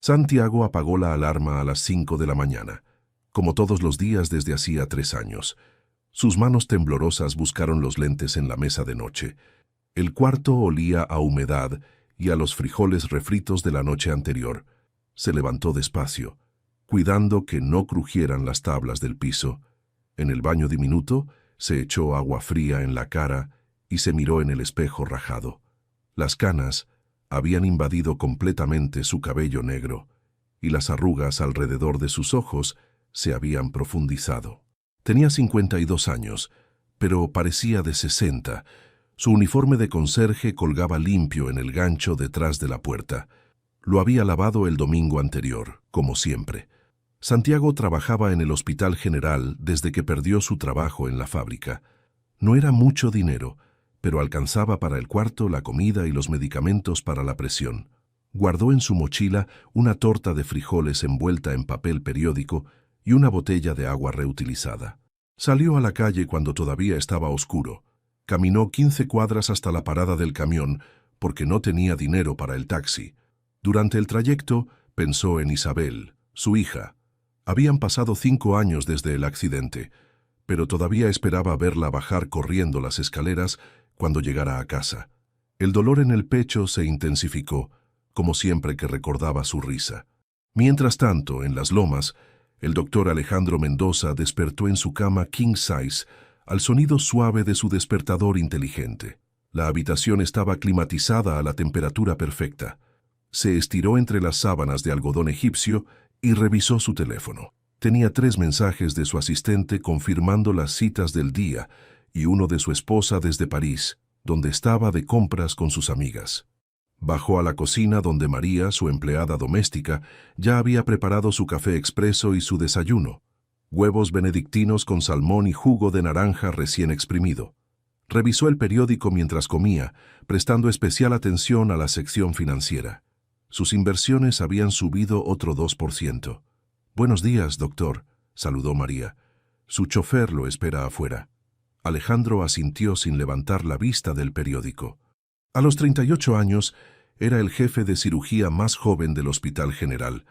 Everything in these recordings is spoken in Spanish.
Santiago apagó la alarma a las 5 de la mañana, como todos los días desde hacía 3 años. Sus manos temblorosas buscaron los lentes en la mesa de noche. El cuarto olía a humedad y a los frijoles refritos de la noche anterior. Se levantó despacio, cuidando que no crujieran las tablas del piso. En el baño diminuto, se echó agua fría en la cara y se miró en el espejo rajado. Las canas habían invadido completamente su cabello negro, y las arrugas alrededor de sus ojos se habían profundizado. Tenía 52 años, pero parecía de 60. Su uniforme de conserje colgaba limpio en el gancho detrás de la puerta. Lo había lavado el domingo anterior, como siempre. Santiago trabajaba en el Hospital General desde que perdió su trabajo en la fábrica. No era mucho dinero, pero alcanzaba para el cuarto, la comida y los medicamentos para la presión. Guardó en su mochila una torta de frijoles envuelta en papel periódico y una botella de agua reutilizada. Salió a la calle cuando todavía estaba oscuro. Caminó 15 cuadras hasta la parada del camión porque no tenía dinero para el taxi. Durante el trayecto pensó en Isabel, su hija. Habían pasado 5 años desde el accidente, pero todavía esperaba verla bajar corriendo las escaleras cuando llegara a casa. El dolor en el pecho se intensificó, como siempre que recordaba su risa. Mientras tanto, en Las Lomas, el doctor Alejandro Mendoza despertó en su cama king size al sonido suave de su despertador inteligente. La habitación estaba climatizada a la temperatura perfecta. Se estiró entre las sábanas de algodón egipcio y revisó su teléfono. Tenía 3 mensajes de su asistente confirmando las citas del día y uno de su esposa desde París, donde estaba de compras con sus amigas. Bajó a la cocina donde María, su empleada doméstica, ya había preparado su café expreso y su desayuno: huevos benedictinos con salmón y jugo de naranja recién exprimido. Revisó el periódico mientras comía, prestando especial atención a la sección financiera. Sus inversiones habían subido otro 2%. «Buenos días, doctor», saludó María. «Su chofer lo espera afuera». Alejandro asintió sin levantar la vista del periódico. A los 38 años, era el jefe de cirugía más joven del Hospital General.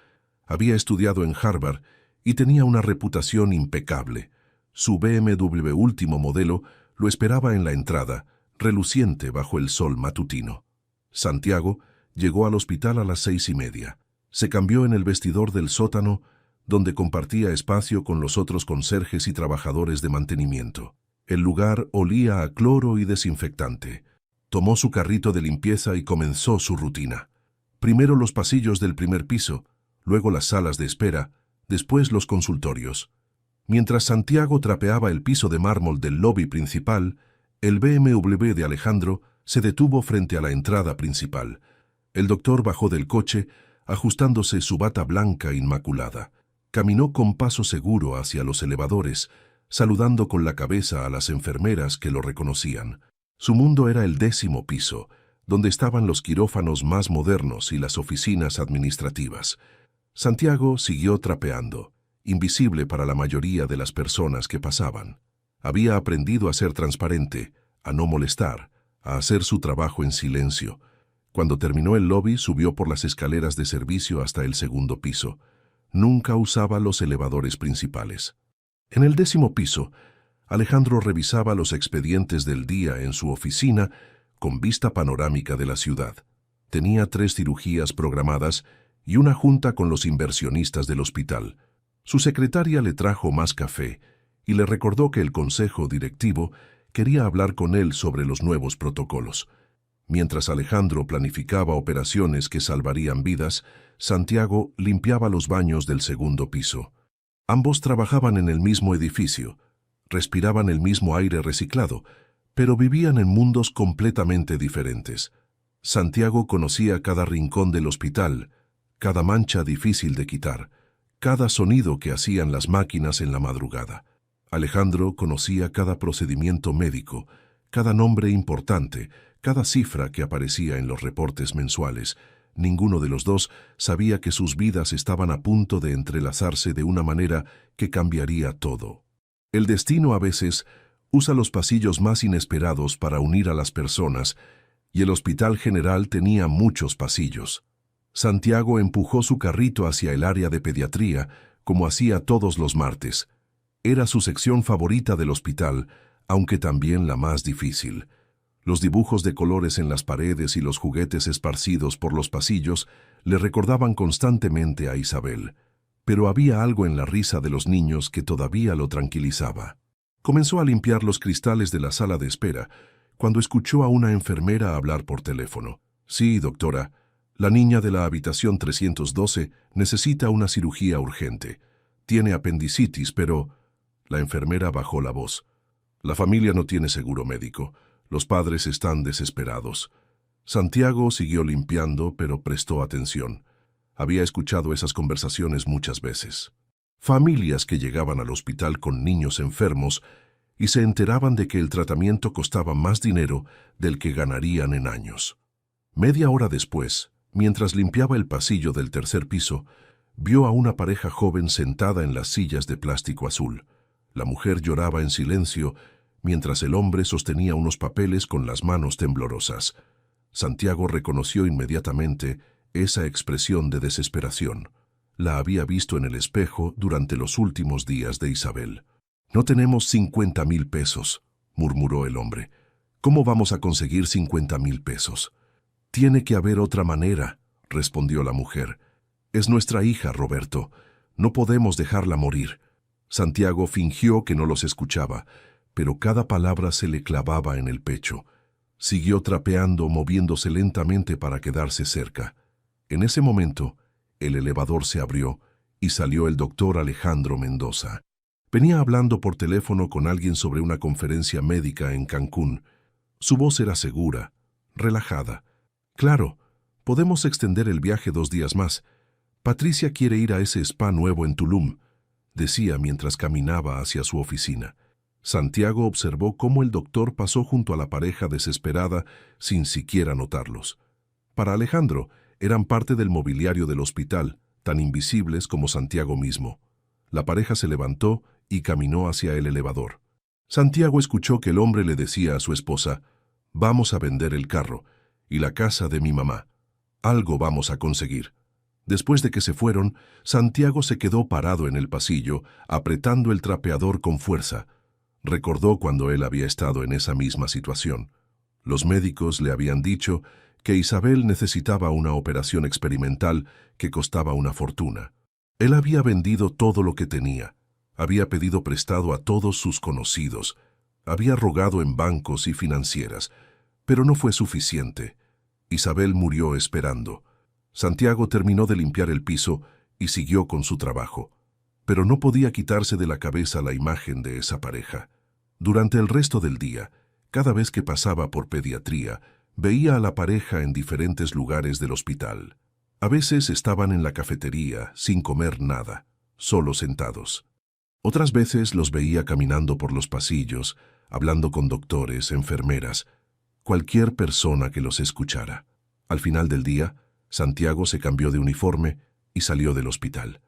Había estudiado en Harvard y tenía una reputación impecable. Su BMW último modelo lo esperaba en la entrada, reluciente bajo el sol matutino. Santiago llegó al hospital a las 6:30. Se cambió en el vestidor del sótano, donde compartía espacio con los otros conserjes y trabajadores de mantenimiento. El lugar olía a cloro y desinfectante. Tomó su carrito de limpieza y comenzó su rutina. Primero los pasillos del primer piso, luego las salas de espera, después los consultorios. Mientras Santiago trapeaba el piso de mármol del lobby principal, el BMW de Alejandro se detuvo frente a la entrada principal. El doctor bajó del coche, ajustándose su bata blanca inmaculada. Caminó con paso seguro hacia los elevadores, saludando con la cabeza a las enfermeras que lo reconocían. Su mundo era el 10º piso, donde estaban los quirófanos más modernos y las oficinas administrativas. Santiago siguió trapeando, invisible para la mayoría de las personas que pasaban. Había aprendido a ser transparente, a no molestar, a hacer su trabajo en silencio. Cuando terminó el lobby, subió por las escaleras de servicio hasta el 2º piso. Nunca usaba los elevadores principales. En el 10º piso, Alejandro revisaba los expedientes del día en su oficina con vista panorámica de la ciudad. Tenía 3 cirugías programadas y una junta con los inversionistas del hospital. Su secretaria le trajo más café y le recordó que el consejo directivo quería hablar con él sobre los nuevos protocolos. Mientras Alejandro planificaba operaciones que salvarían vidas, Santiago limpiaba los baños del 2º piso. Ambos trabajaban en el mismo edificio, respiraban el mismo aire reciclado, pero vivían en mundos completamente diferentes. Santiago conocía cada rincón del hospital, cada mancha difícil de quitar, cada sonido que hacían las máquinas en la madrugada. Alejandro conocía cada procedimiento médico, cada nombre importante, cada cifra que aparecía en los reportes mensuales. Ninguno de los dos sabía que sus vidas estaban a punto de entrelazarse de una manera que cambiaría todo. El destino a veces usa los pasillos más inesperados para unir a las personas, y el Hospital General tenía muchos pasillos. Santiago empujó su carrito hacia el área de pediatría, como hacía todos los martes. Era su sección favorita del hospital, aunque también la más difícil. Los dibujos de colores en las paredes y los juguetes esparcidos por los pasillos le recordaban constantemente a Isabel, pero había algo en la risa de los niños que todavía lo tranquilizaba. Comenzó a limpiar los cristales de la sala de espera cuando escuchó a una enfermera hablar por teléfono. «Sí, doctora, la niña de la habitación 312 necesita una cirugía urgente. Tiene apendicitis, pero...» La enfermera bajó la voz. «La familia no tiene seguro médico. Los padres están desesperados». Santiago siguió limpiando, pero prestó atención. Había escuchado esas conversaciones muchas veces. Familias que llegaban al hospital con niños enfermos y se enteraban de que el tratamiento costaba más dinero del que ganarían en años. Media hora después, mientras limpiaba el pasillo del tercer piso, vio a una pareja joven sentada en las sillas de plástico azul. La mujer lloraba en silencio, mientras el hombre sostenía unos papeles con las manos temblorosas. Santiago reconoció inmediatamente esa expresión de desesperación. La había visto en el espejo durante los últimos días de Isabel. «No tenemos 50,000 pesos», murmuró el hombre. «¿Cómo vamos a conseguir 50,000 pesos?» «Tiene que haber otra manera», respondió la mujer. «Es nuestra hija, Roberto. No podemos dejarla morir». Santiago fingió que no los escuchaba, pero cada palabra se le clavaba en el pecho. Siguió trapeando, moviéndose lentamente para quedarse cerca. En ese momento, el elevador se abrió y salió el doctor Alejandro Mendoza. Venía hablando por teléfono con alguien sobre una conferencia médica en Cancún. Su voz era segura, relajada. «Claro, podemos extender el viaje 2 días más. Patricia quiere ir a ese spa nuevo en Tulum», decía mientras caminaba hacia su oficina. Santiago observó cómo el doctor pasó junto a la pareja desesperada sin siquiera notarlos. Para Alejandro, eran parte del mobiliario del hospital, tan invisibles como Santiago mismo. La pareja se levantó y caminó hacia el elevador. Santiago escuchó que el hombre le decía a su esposa: «Vamos a vender el carro y la casa de mi mamá. Algo vamos a conseguir». Después de que se fueron, Santiago se quedó parado en el pasillo, apretando el trapeador con fuerza. Recordó cuando él había estado en esa misma situación. Los médicos le habían dicho que Isabel necesitaba una operación experimental que costaba una fortuna. Él había vendido todo lo que tenía, había pedido prestado a todos sus conocidos, había rogado en bancos y financieras, pero no fue suficiente. Isabel murió esperando. Santiago terminó de limpiar el piso y siguió con su trabajo, pero no podía quitarse de la cabeza la imagen de esa pareja. Durante el resto del día, cada vez que pasaba por pediatría, veía a la pareja en diferentes lugares del hospital. A veces estaban en la cafetería, sin comer nada, solo sentados. Otras veces los veía caminando por los pasillos, hablando con doctores, enfermeras, cualquier persona que los escuchara. Al final del día, Santiago se cambió de uniforme y salió del hospital.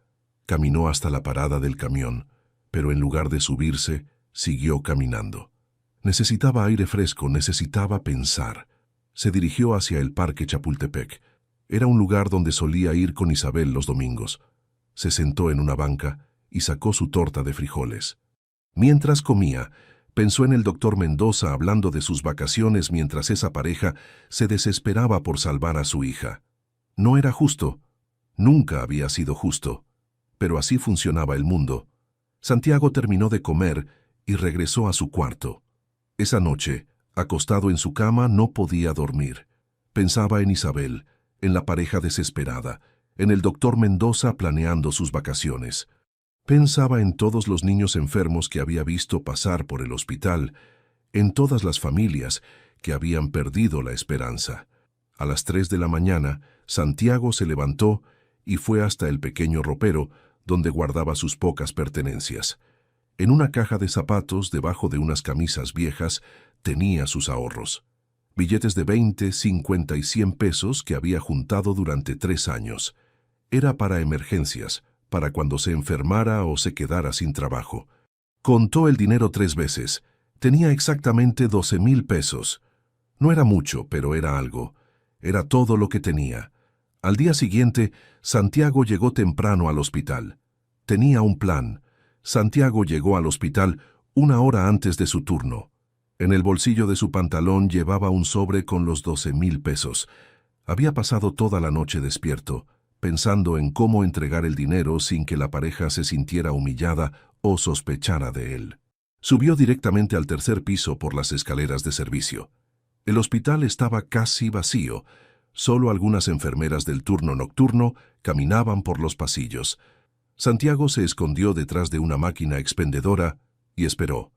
Caminó hasta la parada del camión, pero en lugar de subirse, siguió caminando. Necesitaba aire fresco, necesitaba pensar. Se dirigió hacia el Parque Chapultepec. Era un lugar donde solía ir con Isabel los domingos. Se sentó en una banca y sacó su torta de frijoles. Mientras comía, pensó en el doctor Mendoza hablando de sus vacaciones mientras esa pareja se desesperaba por salvar a su hija. No era justo, nunca había sido justo, pero así funcionaba el mundo. Santiago terminó de comer y regresó a su cuarto. Esa noche, acostado en su cama, no podía dormir. Pensaba en Isabel, en la pareja desesperada, en el doctor Mendoza planeando sus vacaciones. Pensaba en todos los niños enfermos que había visto pasar por el hospital, en todas las familias que habían perdido la esperanza. A las 3 de la mañana, Santiago se levantó y fue hasta el pequeño ropero donde guardaba sus pocas pertenencias. En una caja de zapatos, debajo de unas camisas viejas, tenía sus ahorros. Billetes de 20, 50 y 100 pesos que había juntado durante 3 años. Era para emergencias, para cuando se enfermara o se quedara sin trabajo. Contó el dinero 3 veces. Tenía exactamente 12,000 pesos. No era mucho, pero era algo. Era todo lo que tenía. Al día siguiente, Santiago llegó temprano al hospital. Tenía un plan. Santiago llegó al hospital 1 hora antes de su turno. En el bolsillo de su pantalón llevaba un sobre con los 12,000 pesos. Había pasado toda la noche despierto, pensando en cómo entregar el dinero sin que la pareja se sintiera humillada o sospechara de él. Subió directamente al tercer piso por las escaleras de servicio. El hospital estaba casi vacío. Solo algunas enfermeras del turno nocturno caminaban por los pasillos. Santiago se escondió detrás de una máquina expendedora y esperó.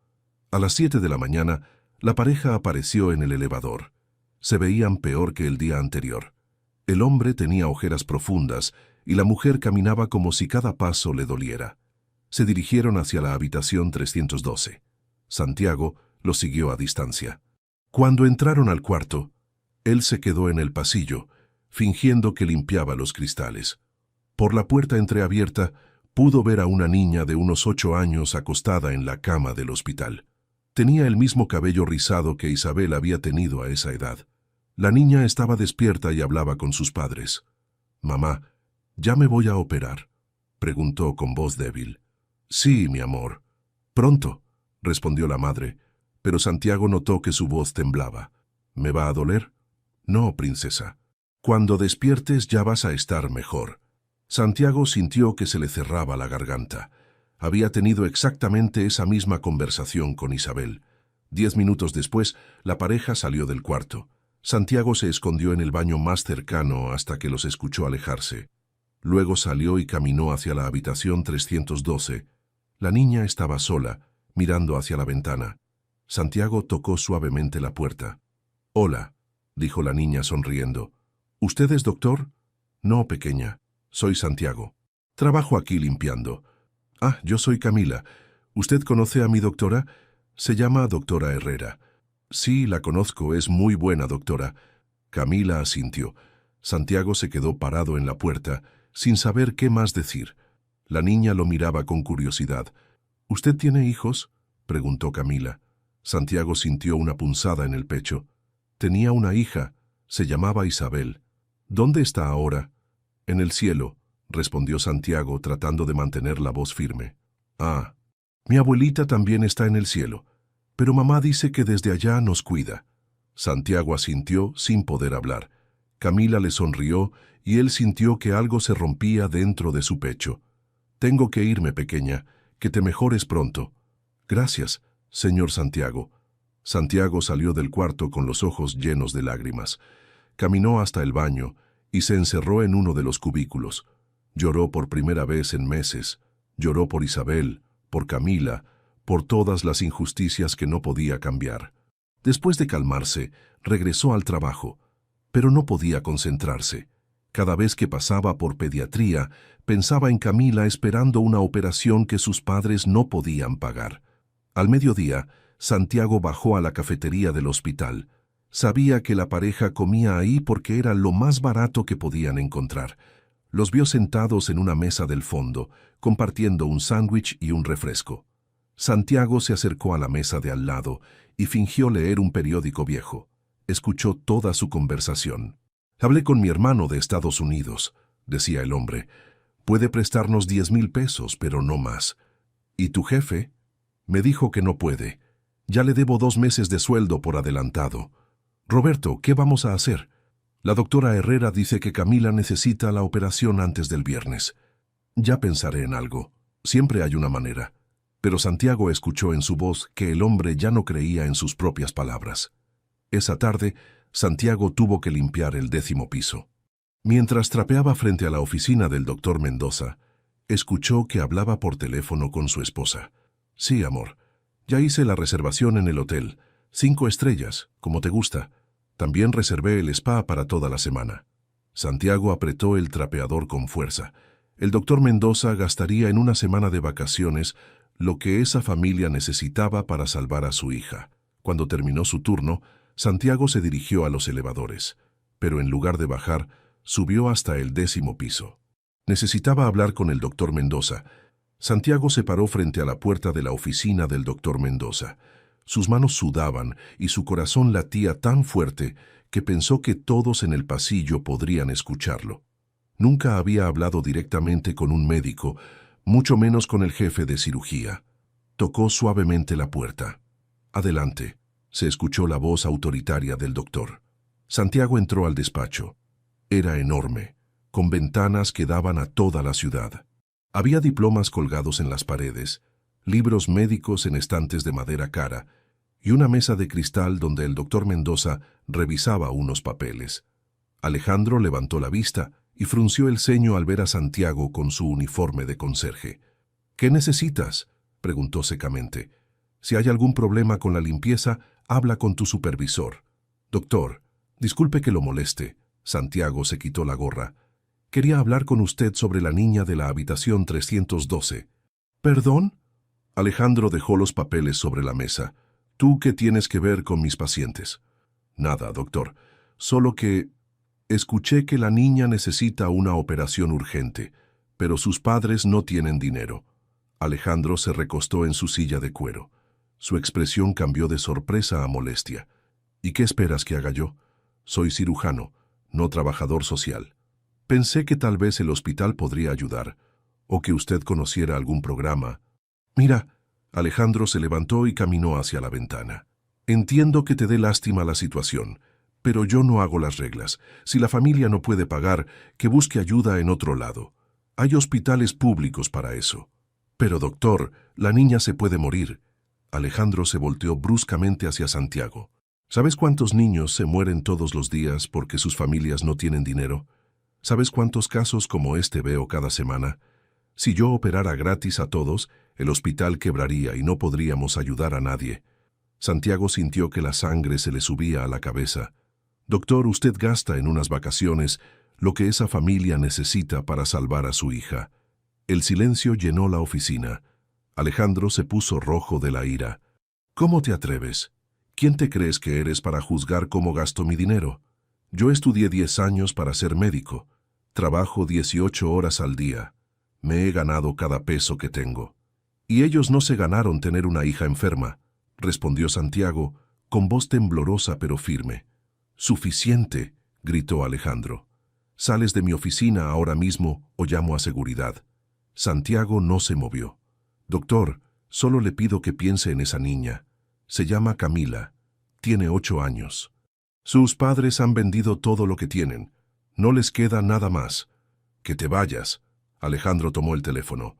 A las 7 de la mañana, la pareja apareció en el elevador. Se veían peor que el día anterior. El hombre tenía ojeras profundas y la mujer caminaba como si cada paso le doliera. Se dirigieron hacia la habitación 312. Santiago los siguió a distancia. Cuando entraron al cuarto, él se quedó en el pasillo, fingiendo que limpiaba los cristales. Por la puerta entreabierta, pudo ver a una niña de unos 8 años acostada en la cama del hospital. Tenía el mismo cabello rizado que Isabel había tenido a esa edad. La niña estaba despierta y hablaba con sus padres. «Mamá, ¿ya me voy a operar?», preguntó con voz débil. «Sí, mi amor». «Pronto», respondió la madre, pero Santiago notó que su voz temblaba. «¿Me va a doler?». «No, princesa. Cuando despiertes ya vas a estar mejor». Santiago sintió que se le cerraba la garganta. Había tenido exactamente esa misma conversación con Isabel. 10 minutos después, la pareja salió del cuarto. Santiago se escondió en el baño más cercano hasta que los escuchó alejarse. Luego salió y caminó hacia la habitación 312. La niña estaba sola, mirando hacia la ventana. Santiago tocó suavemente la puerta. «Hola», dijo la niña sonriendo. «¿Usted es doctor?». «No, pequeña. Soy Santiago. Trabajo aquí limpiando». «Ah, yo soy Camila. ¿Usted conoce a mi doctora?». «Se llama doctora Herrera». «Sí, la conozco. Es muy buena doctora». Camila asintió. Santiago se quedó parado en la puerta, sin saber qué más decir. La niña lo miraba con curiosidad. «¿Usted tiene hijos?», preguntó Camila. Santiago sintió una punzada en el pecho. Tenía una hija. Se llamaba Isabel. «¿Dónde está ahora?». «En el cielo», respondió Santiago tratando de mantener la voz firme. «Ah, mi abuelita también está en el cielo, pero mamá dice que desde allá nos cuida». Santiago asintió sin poder hablar. Camila le sonrió y él sintió que algo se rompía dentro de su pecho. «Tengo que irme, pequeña, que te mejores pronto». «Gracias, señor Santiago». Santiago salió del cuarto con los ojos llenos de lágrimas. Caminó hasta el baño y se encerró en uno de los cubículos. Lloró por primera vez en meses. Lloró por Isabel, por Camila, por todas las injusticias que no podía cambiar. Después de calmarse, regresó al trabajo, pero no podía concentrarse. Cada vez que pasaba por pediatría, pensaba en Camila esperando una operación que sus padres no podían pagar. Al mediodía, Santiago bajó a la cafetería del hospital. Sabía que la pareja comía ahí porque era lo más barato que podían encontrar. Los vio sentados en una mesa del fondo, compartiendo un sándwich y un refresco. Santiago se acercó a la mesa de al lado y fingió leer un periódico viejo. Escuchó toda su conversación. «Hablé con mi hermano de Estados Unidos», decía el hombre. «Puede prestarnos 10,000 pesos, pero no más». «¿Y tu jefe?». «Me dijo que no puede. Ya le debo 2 meses de sueldo por adelantado». «Roberto, ¿qué vamos a hacer?». «La doctora Herrera dice que Camila necesita la operación antes del viernes». «Ya pensaré en algo. Siempre hay una manera». Pero Santiago escuchó en su voz que el hombre ya no creía en sus propias palabras. Esa tarde, Santiago tuvo que limpiar el 10º piso. Mientras trapeaba frente a la oficina del doctor Mendoza, escuchó que hablaba por teléfono con su esposa. «Sí, amor. Ya hice la reservación en el hotel. 5 estrellas, como te gusta. También reservé el spa para toda la semana». Santiago apretó el trapeador con fuerza. El doctor Mendoza gastaría en una semana de vacaciones lo que esa familia necesitaba para salvar a su hija. Cuando terminó su turno, Santiago se dirigió a los elevadores, pero en lugar de bajar, subió hasta el 10º piso. Necesitaba hablar con el doctor Mendoza. Santiago se paró frente a la puerta de la oficina del doctor Mendoza. Sus manos sudaban y su corazón latía tan fuerte que pensó que todos en el pasillo podrían escucharlo. Nunca había hablado directamente con un médico, mucho menos con el jefe de cirugía. Tocó suavemente la puerta. «Adelante», se escuchó la voz autoritaria del doctor. Santiago entró al despacho. Era enorme, con ventanas que daban a toda la ciudad. Había diplomas colgados en las paredes, libros médicos en estantes de madera cara y una mesa de cristal donde el doctor Mendoza revisaba unos papeles. Alejandro levantó la vista y frunció el ceño al ver a Santiago con su uniforme de conserje. «¿Qué necesitas?», preguntó secamente. «Si hay algún problema con la limpieza, habla con tu supervisor». «Doctor, disculpe que lo moleste». Santiago se quitó la gorra. «Quería hablar con usted sobre la niña de la habitación 312». «¿Perdón?». Alejandro dejó los papeles sobre la mesa. «¿Tú qué tienes que ver con mis pacientes?». «Nada, doctor. Solo que escuché que la niña necesita una operación urgente, pero sus padres no tienen dinero». Alejandro se recostó en su silla de cuero. Su expresión cambió de sorpresa a molestia. «¿Y qué esperas que haga yo? Soy cirujano, no trabajador social. Pensé que tal vez el hospital podría ayudar, o que usted conociera algún programa». «Mira», Alejandro se levantó y caminó hacia la ventana. «Entiendo que te dé lástima la situación, pero yo no hago las reglas. Si la familia no puede pagar, que busque ayuda en otro lado. Hay hospitales públicos para eso». «Pero doctor, la niña se puede morir». Alejandro se volteó bruscamente hacia Santiago. «¿Sabes cuántos niños se mueren todos los días porque sus familias no tienen dinero? ¿Sabes cuántos casos como este veo cada semana? Si yo operara gratis a todos, el hospital quebraría y no podríamos ayudar a nadie». Santiago sintió que la sangre se le subía a la cabeza. «Doctor, usted gasta en unas vacaciones lo que esa familia necesita para salvar a su hija». El silencio llenó la oficina. Alejandro se puso rojo de la ira. «¿Cómo te atreves? ¿Quién te crees que eres para juzgar cómo gasto mi dinero? Yo estudié 10 años para ser médico. Trabajo 18 horas al día. Me he ganado cada peso que tengo». «Y ellos no se ganaron tener una hija enferma», respondió Santiago, con voz temblorosa pero firme. «Suficiente», gritó Alejandro. «Sales de mi oficina ahora mismo o llamo a seguridad». Santiago no se movió. «Doctor, solo le pido que piense en esa niña. Se llama Camila. Tiene 8 años. Sus padres han vendido todo lo que tienen. No les queda nada más. Que te vayas». Alejandro tomó el teléfono.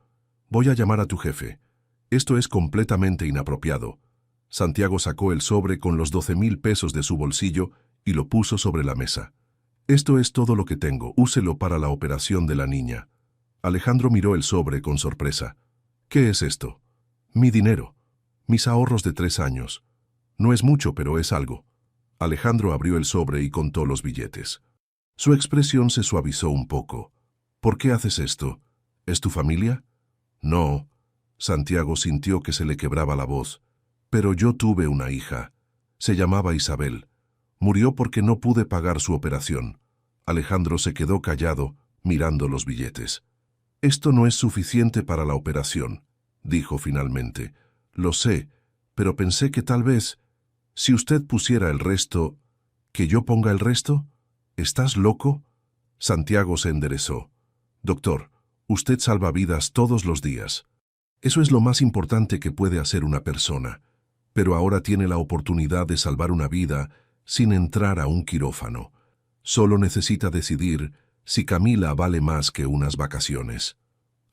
«Voy a llamar a tu jefe. Esto es completamente inapropiado». Santiago sacó el sobre con los 12,000 pesos de su bolsillo y lo puso sobre la mesa. «Esto es todo lo que tengo. Úselo para la operación de la niña». Alejandro miró el sobre con sorpresa. «¿Qué es esto?» «Mi dinero. Mis ahorros de 3 años. No es mucho, pero es algo». Alejandro abrió el sobre y contó los billetes. Su expresión se suavizó un poco. «¿Por qué haces esto? ¿Es tu familia?» «No». Santiago sintió que se le quebraba la voz. «Pero yo tuve una hija. Se llamaba Isabel. Murió porque no pude pagar su operación». Alejandro se quedó callado, mirando los billetes. «Esto no es suficiente para la operación», dijo finalmente. «Lo sé, pero pensé que tal vez, si usted pusiera el resto, ¿que yo ponga el resto? ¿Estás loco?». Santiago se enderezó. «Doctor, usted salva vidas todos los días. Eso es lo más importante que puede hacer una persona. Pero ahora tiene la oportunidad de salvar una vida sin entrar a un quirófano. Solo necesita decidir si Camila vale más que unas vacaciones».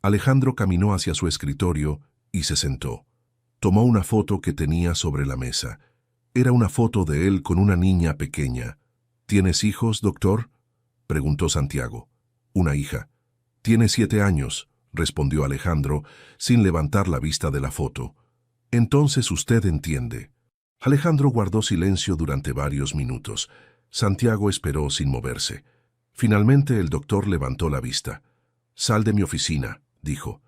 Alejandro caminó hacia su escritorio y se sentó. Tomó una foto que tenía sobre la mesa. Era una foto de él con una niña pequeña. «¿Tienes hijos, doctor?», preguntó Santiago. «Una hija. Tiene 7 años», respondió Alejandro, sin levantar la vista de la foto. «Entonces usted entiende». Alejandro guardó silencio durante varios minutos. Santiago esperó sin moverse. Finalmente el doctor levantó la vista. «Sal de mi oficina», dijo,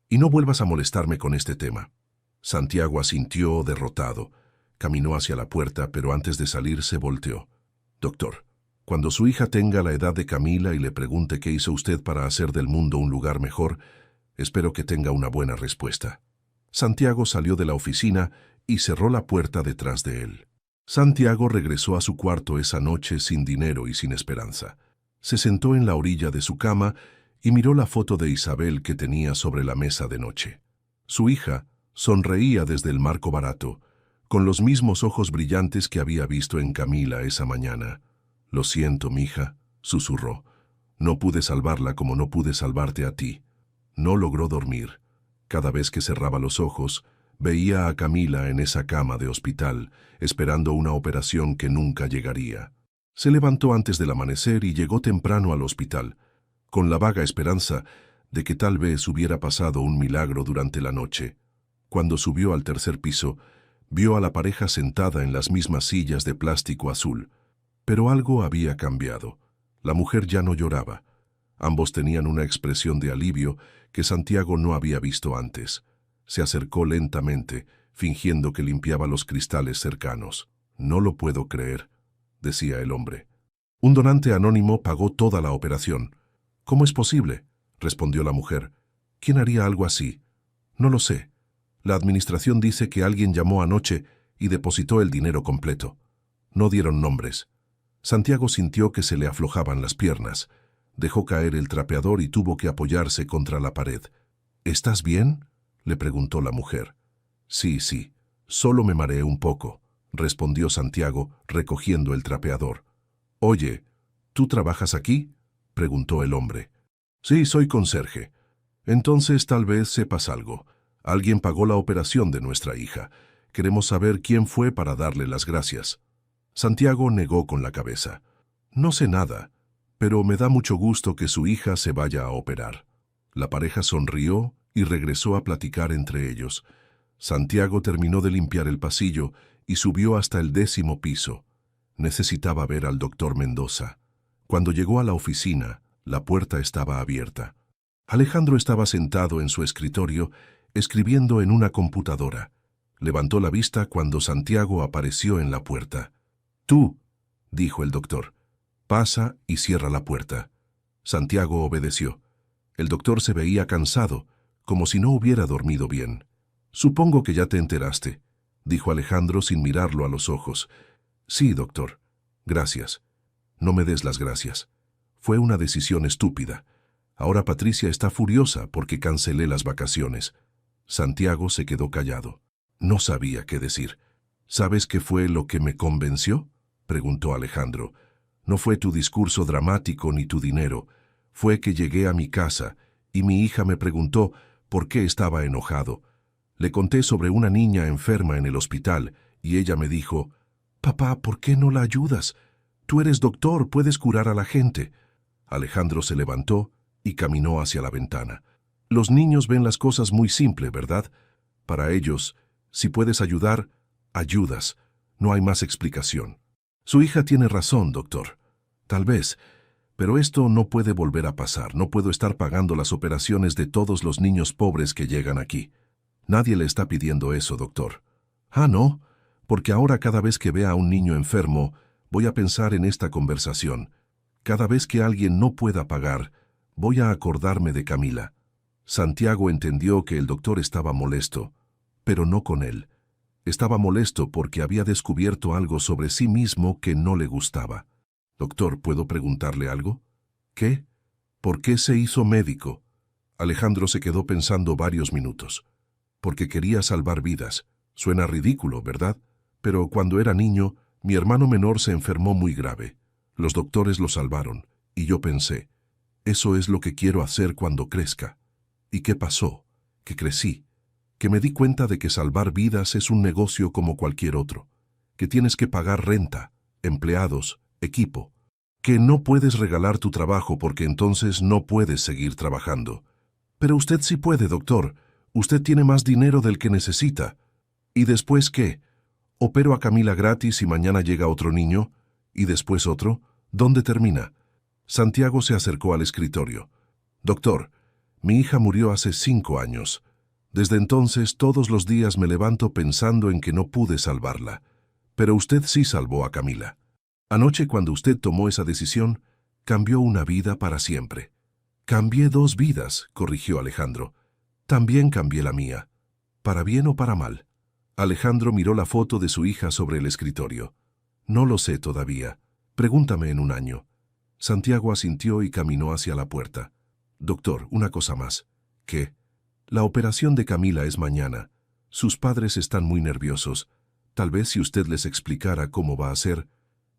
«y no vuelvas a molestarme con este tema». Santiago asintió derrotado. Caminó hacia la puerta, pero antes de salir se volteó. «Doctor, cuando su hija tenga la edad de Camila y le pregunte qué hizo usted para hacer del mundo un lugar mejor, espero que tenga una buena respuesta». Santiago salió de la oficina y cerró la puerta detrás de él. Santiago regresó a su cuarto esa noche sin dinero y sin esperanza. Se sentó en la orilla de su cama y miró la foto de Isabel que tenía sobre la mesa de noche. Su hija sonreía desde el marco barato, con los mismos ojos brillantes que había visto en Camila esa mañana. «Lo siento, mija», susurró. «No pude salvarla como no pude salvarte a ti». No logró dormir. Cada vez que cerraba los ojos, veía a Camila en esa cama de hospital, esperando una operación que nunca llegaría. Se levantó antes del amanecer y llegó temprano al hospital, con la vaga esperanza de que tal vez hubiera pasado un milagro durante la noche. Cuando subió al tercer piso, vio a la pareja sentada en las mismas sillas de plástico azul. Pero algo había cambiado. La mujer ya no lloraba. Ambos tenían una expresión de alivio que Santiago no había visto antes. Se acercó lentamente, fingiendo que limpiaba los cristales cercanos. «No lo puedo creer», decía el hombre. «Un donante anónimo pagó toda la operación». «¿Cómo es posible?», respondió la mujer. «¿Quién haría algo así?». «No lo sé. La administración dice que alguien llamó anoche y depositó el dinero completo». No dieron nombres. Santiago sintió que se le aflojaban las piernas. Dejó caer el trapeador y tuvo que apoyarse contra la pared. «¿Estás bien?», le preguntó la mujer. «Sí, solo me mareé un poco», respondió Santiago, recogiendo el trapeador. «Oye, ¿tú trabajas aquí?», preguntó el hombre. «Sí, soy conserje». «Entonces tal vez sepas algo. Alguien pagó la operación de nuestra hija. Queremos saber quién fue para darle las gracias». Santiago negó con la cabeza. «No sé nada, pero me da mucho gusto que su hija se vaya a operar». La pareja sonrió y regresó a platicar entre ellos. Santiago terminó de limpiar el pasillo y subió hasta el 10º piso. Necesitaba ver al doctor Mendoza. Cuando llegó a la oficina, la puerta estaba abierta. Alejandro estaba sentado en su escritorio, escribiendo en una computadora. Levantó la vista cuando Santiago apareció en la puerta. «Tú», dijo el doctor, «pasa y cierra la puerta». Santiago obedeció. El doctor se veía cansado, como si no hubiera dormido bien. «Supongo que ya te enteraste», dijo Alejandro sin mirarlo a los ojos. «Sí, doctor. Gracias». «No me des las gracias. Fue una decisión estúpida. Ahora Patricia está furiosa porque cancelé las vacaciones». Santiago se quedó callado. No sabía qué decir. «¿Sabes qué fue lo que me convenció?», preguntó Alejandro. «No fue tu discurso dramático ni tu dinero. Fue que llegué a mi casa y mi hija me preguntó por qué estaba enojado. Le conté sobre una niña enferma en el hospital y ella me dijo: «Papá, ¿por qué no la ayudas? Tú eres doctor, puedes curar a la gente». Alejandro se levantó y caminó hacia la ventana. «Los niños ven las cosas muy simple, ¿verdad? Para ellos, si puedes ayudar, ayudas. No hay más explicación». «Su hija tiene razón, doctor. Tal vez, pero esto no puede volver a pasar. No puedo estar pagando las operaciones de todos los niños pobres que llegan aquí». «Nadie le está pidiendo eso, doctor». «Ah, ¿no? Porque ahora cada vez que vea a un niño enfermo, voy a pensar en esta conversación. Cada vez que alguien no pueda pagar, voy a acordarme de Camila». Santiago entendió que el doctor estaba molesto, pero no con él. Estaba molesto porque había descubierto algo sobre sí mismo que no le gustaba. «Doctor, ¿puedo preguntarle algo?». «¿Qué?». «¿Por qué se hizo médico?». Alejandro se quedó pensando varios minutos. «Porque quería salvar vidas. Suena ridículo, ¿verdad? Pero cuando era niño, mi hermano menor se enfermó muy grave. Los doctores lo salvaron, y yo pensé, eso es lo que quiero hacer cuando crezca». ¿Y qué pasó? Que crecí, que me di cuenta de que salvar vidas es un negocio como cualquier otro, que tienes que pagar renta, empleados, equipo, que no puedes regalar tu trabajo porque entonces no puedes seguir trabajando. «Pero usted sí puede, doctor. Usted tiene más dinero del que necesita». «¿Y después qué? ¿Opero a Camila gratis y mañana llega otro niño? ¿Y después otro? ¿Dónde termina?». Santiago se acercó al escritorio. «Doctor, mi hija murió hace 5 años. Desde entonces todos los días me levanto pensando en que no pude salvarla. Pero usted sí salvó a Camila. Anoche cuando usted tomó esa decisión, cambió una vida para siempre». «Cambié 2 vidas», corrigió Alejandro. «También cambié la mía. ¿Para bien o para mal?». Alejandro miró la foto de su hija sobre el escritorio. «No lo sé todavía. Pregúntame en un año». Santiago asintió y caminó hacia la puerta. Doctor, una cosa más. ¿Qué? La operación de Camila es mañana. Sus padres están muy nerviosos. Tal vez si usted les explicara cómo va a ser.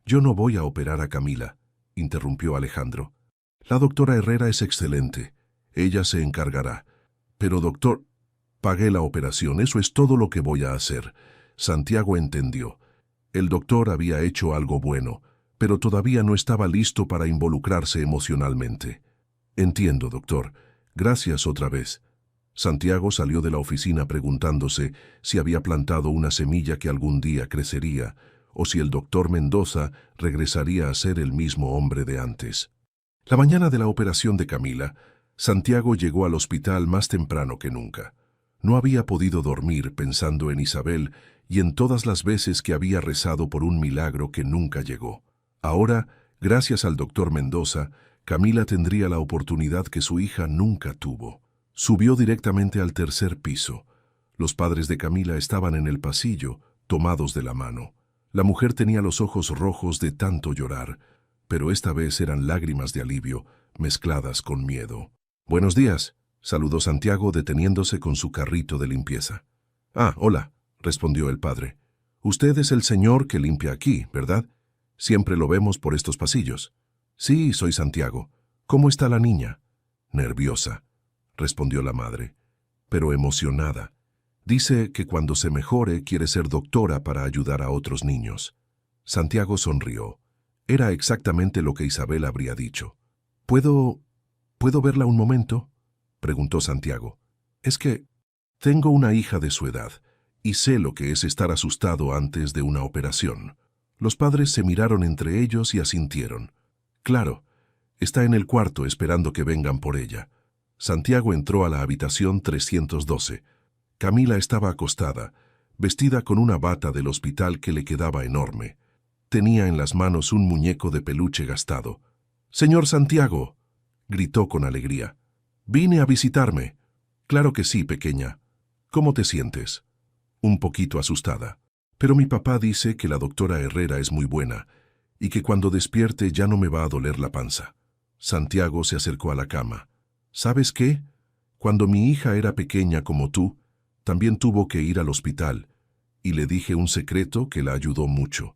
Yo no voy a operar a Camila, interrumpió Alejandro. La doctora Herrera es excelente. Ella se encargará. Pero doctor, pagué la operación, eso es todo lo que voy a hacer. Santiago entendió. El doctor había hecho algo bueno, pero todavía no estaba listo para involucrarse emocionalmente. Entiendo, doctor. Gracias otra vez. Santiago salió de la oficina preguntándose si había plantado una semilla que algún día crecería, o si el doctor Mendoza regresaría a ser el mismo hombre de antes. La mañana de la operación de Camila, Santiago llegó al hospital más temprano que nunca. No había podido dormir pensando en Isabel y en todas las veces que había rezado por un milagro que nunca llegó. Ahora, gracias al doctor Mendoza, Camila tendría la oportunidad que su hija nunca tuvo. Subió directamente al tercer piso. Los padres de Camila estaban en el pasillo, tomados de la mano. La mujer tenía los ojos rojos de tanto llorar, pero esta vez eran lágrimas de alivio, mezcladas con miedo. «Buenos días», saludó Santiago deteniéndose con su carrito de limpieza. «Ah, hola», respondió el padre. «Usted es el señor que limpia aquí, ¿verdad? Siempre lo vemos por estos pasillos». «Sí, soy Santiago. ¿Cómo está la niña?» «Nerviosa», respondió la madre, pero emocionada. Dice que cuando se mejore quiere ser doctora para ayudar a otros niños. Santiago sonrió. Era exactamente lo que Isabel habría dicho. ¿Puedo verla un momento?», preguntó Santiago. «Es que tengo una hija de su edad y sé lo que es estar asustado antes de una operación». Los padres se miraron entre ellos y asintieron. «Claro, está en el cuarto esperando que vengan por ella». Santiago entró a la habitación 312. Camila estaba acostada, vestida con una bata del hospital que le quedaba enorme. Tenía en las manos un muñeco de peluche gastado. «Señor Santiago», gritó con alegría. «¿Vine a visitarme?» «Claro que sí, pequeña. ¿Cómo te sientes?» «Un poquito asustada. Pero mi papá dice que la doctora Herrera es muy buena y que cuando despierte ya no me va a doler la panza». Santiago se acercó a la cama. «¿Sabes qué? Cuando mi hija era pequeña como tú, también tuvo que ir al hospital, y le dije un secreto que la ayudó mucho».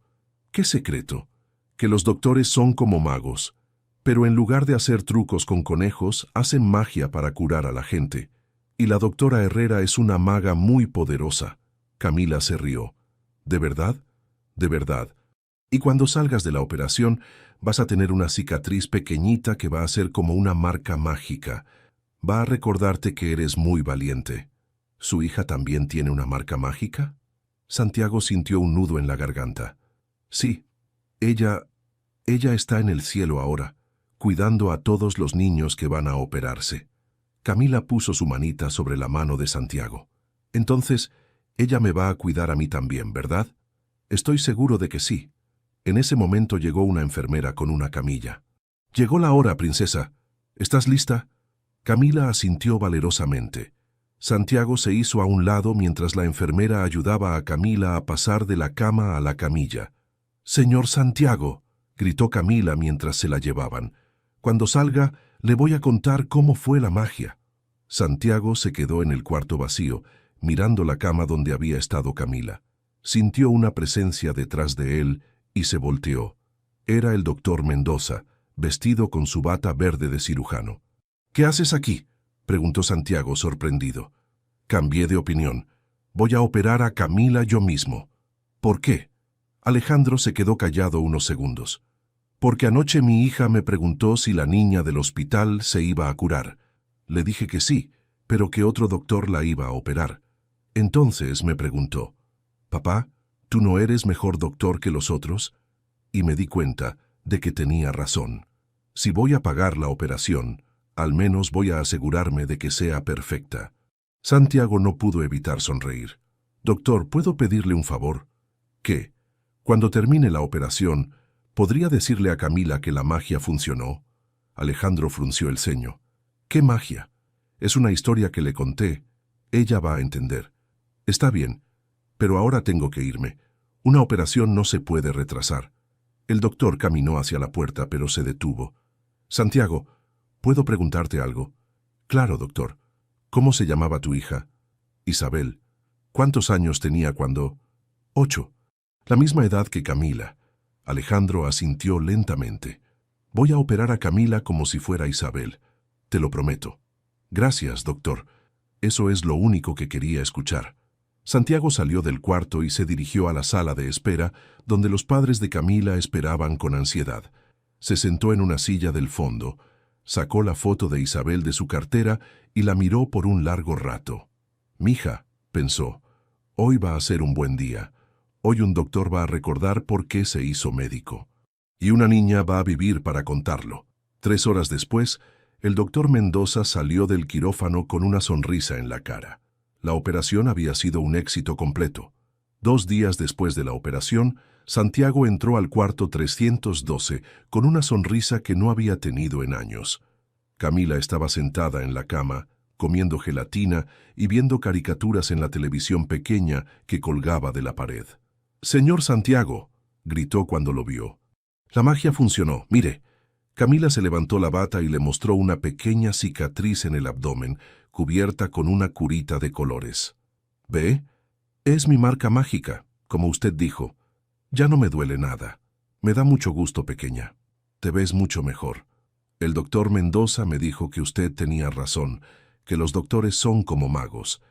«¿Qué secreto?» «Que los doctores son como magos, pero en lugar de hacer trucos con conejos, hacen magia para curar a la gente. Y la doctora Herrera es una maga muy poderosa». Camila se rió. «¿De verdad?» «De verdad. Y cuando salgas de la operación, vas a tener una cicatriz pequeñita que va a ser como una marca mágica. Va a recordarte que eres muy valiente». «¿Su hija también tiene una marca mágica?» Santiago sintió un nudo en la garganta. «Sí, ella está en el cielo ahora, cuidando a todos los niños que van a operarse». Camila puso su manita sobre la mano de Santiago. «Entonces, ella me va a cuidar a mí también, ¿verdad?» «Estoy seguro de que sí». En ese momento llegó una enfermera con una camilla. «Llegó la hora, princesa. ¿Estás lista?» Camila asintió valerosamente. Santiago se hizo a un lado mientras la enfermera ayudaba a Camila a pasar de la cama a la camilla. «Señor Santiago», gritó Camila mientras se la llevaban. «Cuando salga, le voy a contar cómo fue la magia». Santiago se quedó en el cuarto vacío, mirando la cama donde había estado Camila. Sintió una presencia detrás de él y se volteó. Era el doctor Mendoza, vestido con su bata verde de cirujano. «¿Qué haces aquí?», preguntó Santiago sorprendido. «Cambié de opinión. Voy a operar a Camila yo mismo». «¿Por qué?». Alejandro se quedó callado unos segundos. «Porque anoche mi hija me preguntó si la niña del hospital se iba a curar. Le dije que sí, pero que otro doctor la iba a operar. Entonces me preguntó, «Papá, ¿tú no eres mejor doctor que los otros?». Y me di cuenta de que tenía razón. Si voy a pagar la operación, al menos voy a asegurarme de que sea perfecta». Santiago no pudo evitar sonreír. «Doctor, ¿puedo pedirle un favor?». «¿Qué?». «Cuando termine la operación, ¿podría decirle a Camila que la magia funcionó?». Alejandro frunció el ceño. «¿Qué magia?». «Es una historia que le conté. Ella va a entender». «Está bien, pero ahora tengo que irme. Una operación no se puede retrasar». El doctor caminó hacia la puerta, pero se detuvo. Santiago, ¿puedo preguntarte algo? Claro, doctor. ¿Cómo se llamaba tu hija? Isabel. ¿Cuántos años tenía cuando? 8. La misma edad que Camila. Alejandro asintió lentamente. Voy a operar a Camila como si fuera Isabel. Te lo prometo. Gracias, doctor. Eso es lo único que quería escuchar. Santiago salió del cuarto y se dirigió a la sala de espera, donde los padres de Camila esperaban con ansiedad. Se sentó en una silla del fondo, sacó la foto de Isabel de su cartera y la miró por un largo rato. «Mija», pensó, «hoy va a ser un buen día. Hoy un doctor va a recordar por qué se hizo médico. Y una niña va a vivir para contarlo». 3 horas después, el doctor Mendoza salió del quirófano con una sonrisa en la cara. La operación había sido un éxito completo. 2 días después de la operación, Santiago entró al cuarto 312 con una sonrisa que no había tenido en años. Camila estaba sentada en la cama, comiendo gelatina y viendo caricaturas en la televisión pequeña que colgaba de la pared. «Señor Santiago», gritó cuando lo vio. «La magia funcionó, mire». Camila se levantó la bata y le mostró una pequeña cicatriz en el abdomen, cubierta con una curita de colores. «¿Ve? Es mi marca mágica, como usted dijo. Ya no me duele nada. Me da mucho gusto, pequeña. Te ves mucho mejor. El doctor Mendoza me dijo que usted tenía razón, que los doctores son como magos,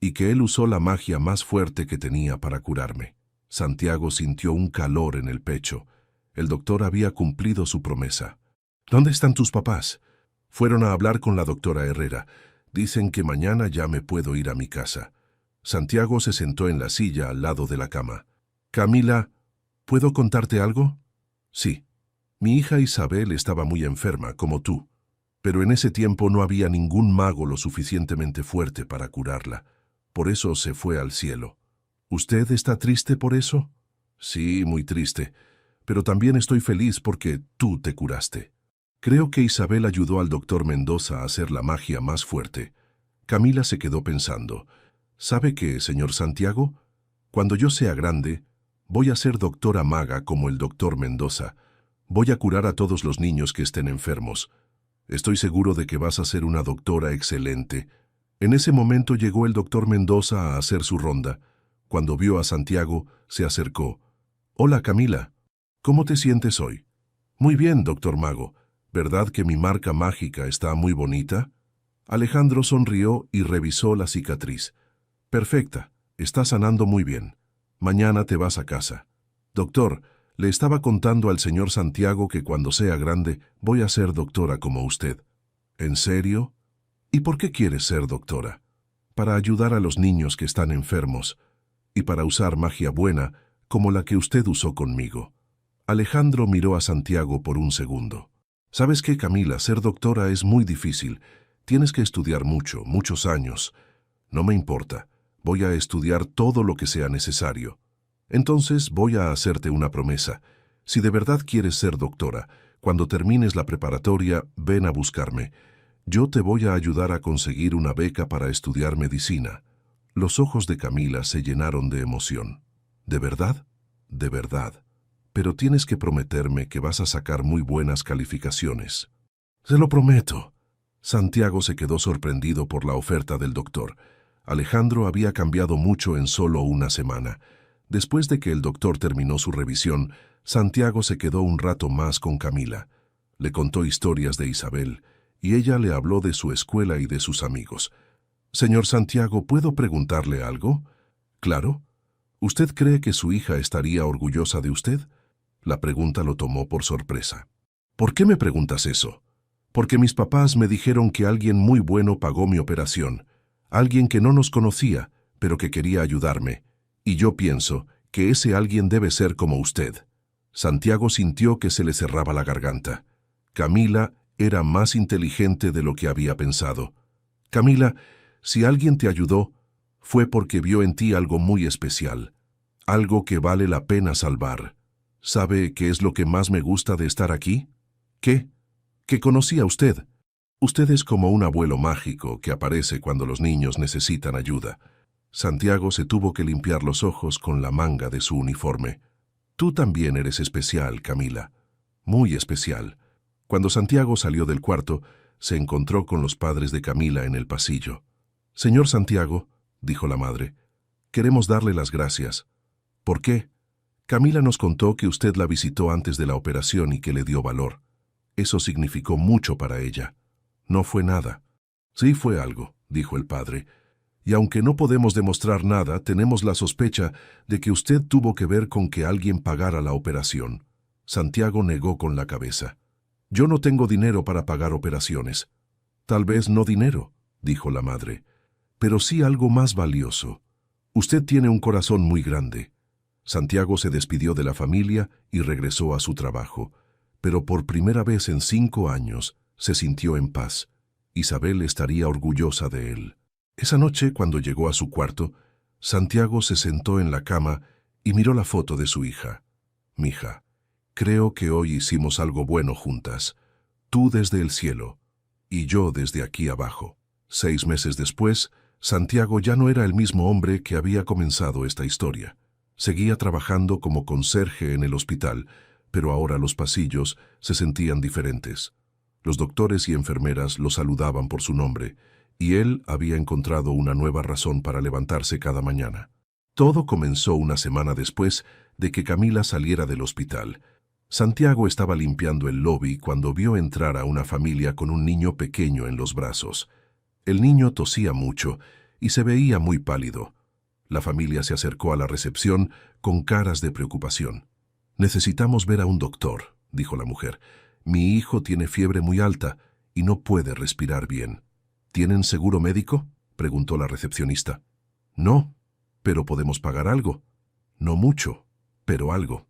y que él usó la magia más fuerte que tenía para curarme». Santiago sintió un calor en el pecho. El doctor había cumplido su promesa. «¿Dónde están tus papás?» «Fueron a hablar con la doctora Herrera. Dicen que mañana ya me puedo ir a mi casa». Santiago se sentó en la silla al lado de la cama. «Camila, ¿puedo contarte algo?» «Sí. Mi hija Isabel estaba muy enferma, como tú. Pero en ese tiempo no había ningún mago lo suficientemente fuerte para curarla. Por eso se fue al cielo. ¿Usted está triste por eso?» «Sí, muy triste. Pero también estoy feliz porque tú te curaste». Creo que Isabel ayudó al doctor Mendoza a hacer la magia más fuerte. Camila se quedó pensando. ¿Sabe qué, señor Santiago? Cuando yo sea grande, voy a ser doctora maga como el doctor Mendoza. Voy a curar a todos los niños que estén enfermos. Estoy seguro de que vas a ser una doctora excelente. En ese momento llegó el doctor Mendoza a hacer su ronda. Cuando vio a Santiago, se acercó. «Hola, Camila. ¿Cómo te sientes hoy?» «Muy bien, doctor Mago. ¿Verdad que mi marca mágica está muy bonita?» Alejandro sonrió y revisó la cicatriz. «Perfecta. Está sanando muy bien. Mañana te vas a casa». «Doctor, le estaba contando al señor Santiago que cuando sea grande voy a ser doctora como usted». «¿En serio? ¿Y por qué quieres ser doctora?» «Para ayudar a los niños que están enfermos y para usar magia buena como la que usted usó conmigo». Alejandro miró a Santiago por un segundo. «¿Sabes qué, Camila? Ser doctora es muy difícil. Tienes que estudiar mucho, muchos años. No me importa. Voy a estudiar todo lo que sea necesario. Entonces voy a hacerte una promesa. Si de verdad quieres ser doctora, cuando termines la preparatoria, ven a buscarme. Yo te voy a ayudar a conseguir una beca para estudiar medicina». Los ojos de Camila se llenaron de emoción. «¿De verdad?» «De verdad. Pero tienes que prometerme que vas a sacar muy buenas calificaciones». «Se lo prometo». Santiago se quedó sorprendido por la oferta del doctor. Alejandro había cambiado mucho en solo una semana. Después de que el doctor terminó su revisión, Santiago se quedó un rato más con Camila. Le contó historias de Isabel, y ella le habló de su escuela y de sus amigos. «Señor Santiago, ¿puedo preguntarle algo?» «Claro. ¿Usted cree que su hija estaría orgullosa de usted?» La pregunta lo tomó por sorpresa. «¿Por qué me preguntas eso?» «Porque mis papás me dijeron que alguien muy bueno pagó mi operación. Alguien que no nos conocía, pero que quería ayudarme. Y yo pienso que ese alguien debe ser como usted». Santiago sintió que se le cerraba la garganta. Camila era más inteligente de lo que había pensado. «Camila, si alguien te ayudó, fue porque vio en ti algo muy especial, algo que vale la pena salvar. ¿Sabe qué es lo que más me gusta de estar aquí?» «¿Qué?» «Que conocí a usted. Usted es como un abuelo mágico que aparece cuando los niños necesitan ayuda». Santiago se tuvo que limpiar los ojos con la manga de su uniforme. Tú también eres especial, Camila. Muy especial. Cuando Santiago salió del cuarto, se encontró con los padres de Camila en el pasillo. Señor Santiago, dijo la madre, queremos darle las gracias. ¿Por qué? Camila nos contó que usted la visitó antes de la operación y que le dio valor. Eso significó mucho para ella. No fue nada. Sí fue algo, dijo el padre. Y aunque no podemos demostrar nada, tenemos la sospecha de que usted tuvo que ver con que alguien pagara la operación. Santiago negó con la cabeza. Yo no tengo dinero para pagar operaciones. Tal vez no dinero, dijo la madre, pero sí algo más valioso. Usted tiene un corazón muy grande. Santiago se despidió de la familia y regresó a su trabajo, pero por primera vez en 5 años se sintió en paz. Isabel estaría orgullosa de él. Esa noche, cuando llegó a su cuarto, Santiago se sentó en la cama y miró la foto de su hija. Mija, creo que hoy hicimos algo bueno juntas. Tú desde el cielo y yo desde aquí abajo. 6 meses después, Santiago ya no era el mismo hombre que había comenzado esta historia. Seguía trabajando como conserje en el hospital, pero ahora los pasillos se sentían diferentes. Los doctores y enfermeras lo saludaban por su nombre, y él había encontrado una nueva razón para levantarse cada mañana. Todo comenzó una semana después de que Camila saliera del hospital. Santiago estaba limpiando el lobby cuando vio entrar a una familia con un niño pequeño en los brazos. El niño tosía mucho y se veía muy pálido. La familia se acercó a la recepción con caras de preocupación. «Necesitamos ver a un doctor», dijo la mujer. «Mi hijo tiene fiebre muy alta y no puede respirar bien». «¿Tienen seguro médico?», preguntó la recepcionista. «No, pero podemos pagar algo». «No mucho, pero algo».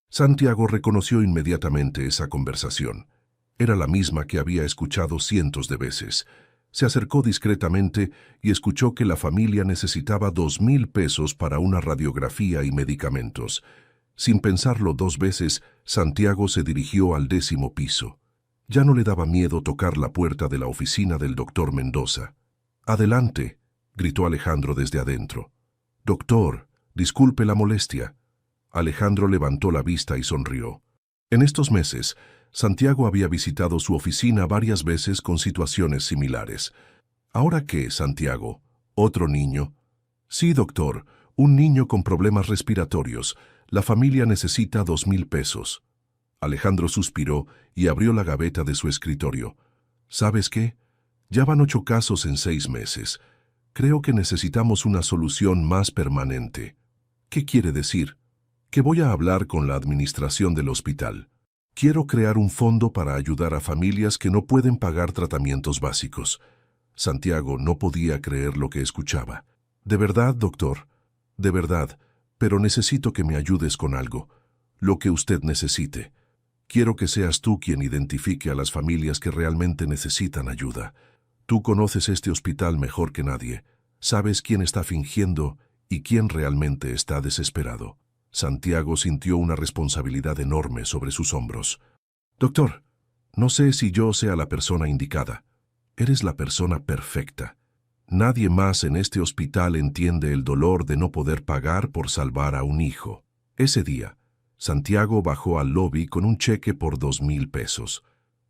Santiago reconoció inmediatamente esa conversación. Era la misma que había escuchado cientos de veces. Se acercó discretamente y escuchó que la familia necesitaba 2,000 pesos para una radiografía y medicamentos. Sin pensarlo 2 veces, Santiago se dirigió al 10º piso. Ya no le daba miedo tocar la puerta de la oficina del doctor Mendoza. «Adelante», gritó Alejandro desde adentro. «Doctor, disculpe la molestia». Alejandro levantó la vista y sonrió. En estos meses, Santiago había visitado su oficina varias veces con situaciones similares. «¿Ahora qué, Santiago? ¿Otro niño?» «Sí, doctor, un niño con problemas respiratorios. La familia necesita 2,000 pesos». Alejandro suspiró y abrió la gaveta de su escritorio. «¿Sabes qué? Ya van 8 casos en 6 meses. Creo que necesitamos una solución más permanente». «¿Qué quiere decir?» «Que voy a hablar con la administración del hospital. Quiero crear un fondo para ayudar a familias que no pueden pagar tratamientos básicos». Santiago no podía creer lo que escuchaba. «¿De verdad, doctor? De verdad, pero necesito que me ayudes con algo. Lo que usted necesite. Quiero que seas tú quien identifique a las familias que realmente necesitan ayuda. Tú conoces este hospital mejor que nadie. Sabes quién está fingiendo y quién realmente está desesperado». Santiago sintió una responsabilidad enorme sobre sus hombros. «Doctor, no sé si yo sea la persona indicada. Eres la persona perfecta. Nadie más en este hospital entiende el dolor de no poder pagar por salvar a un hijo». Ese día, Santiago bajó al lobby con un cheque por 2,000 pesos.